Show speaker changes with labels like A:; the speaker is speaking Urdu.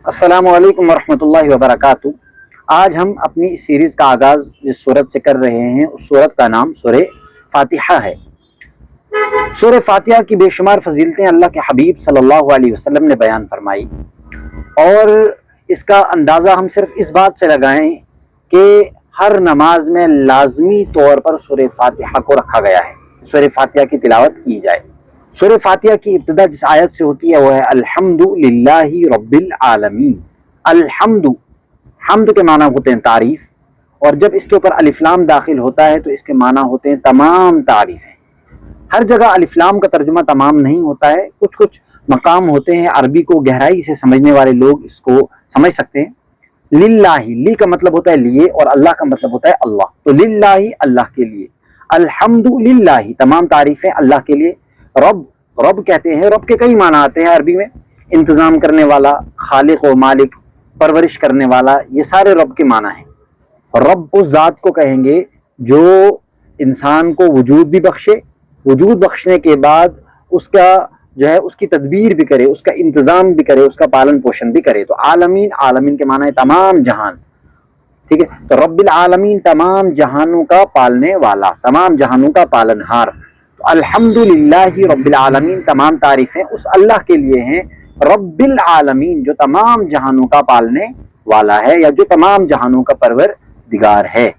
A: السلام علیکم ورحمۃ اللہ وبرکاتہ۔ آج ہم اپنی سیریز کا آغاز جس سورت سے کر رہے ہیں اس سورت کا نام سورہ فاتحہ ہے۔ سورہ فاتحہ کی بے شمار فضیلتیں اللہ کے حبیب صلی اللہ علیہ وسلم نے بیان فرمائی، اور اس کا اندازہ ہم صرف اس بات سے لگائیں کہ ہر نماز میں لازمی طور پر سورہ فاتحہ کو رکھا گیا ہے، سورہ فاتحہ کی تلاوت کی جائے۔ سورہ فاتحہ کی ابتدا جس آیت سے ہوتی ہے وہ ہے الحمد للہ رب العالمین۔ الحمد، حمد کے معنی ہوتے ہیں تعریف، اور جب اس کے اوپر الف لام داخل ہوتا ہے تو اس کے معنی ہوتے ہیں تمام تعریفیں۔ ہر جگہ الف لام کا ترجمہ تمام نہیں ہوتا ہے، کچھ مقام ہوتے ہیں عربی کو گہرائی سے سمجھنے والے لوگ اس کو سمجھ سکتے ہیں۔ للہ، لی کا مطلب ہوتا ہے لیے، اور اللہ کا مطلب ہوتا ہے اللہ، تو للہ اللہ کے لیے، الحمد للہ تمام تعریفیں اللہ کے لیے۔ رب کہتے ہیں، رب کے کئی معنی آتے ہیں عربی میں، انتظام کرنے والا، خالق و مالک، پرورش کرنے والا، یہ سارے رب کے معنی ہیں۔ رب اس ذات کو کہیں گے جو انسان کو وجود بھی بخشے، وجود بخشنے کے بعد اس کا اس کی تدبیر بھی کرے، اس کا انتظام بھی کرے، اس کا پالن پوشن بھی کرے۔ تو عالمین، عالمین کے معنی ہے تمام جہان، ٹھیک ہے؟ تو رب العالمین تمام جہانوں کا پالنے والا، تمام جہانوں کا پالنہار۔ الحمدللہ رب العالمین تمام تعریفیں اس اللہ کے لیے ہیں، رب العالمین جو تمام جہانوں کا پالنے والا ہے، یا جو تمام جہانوں کا پروردگار ہے۔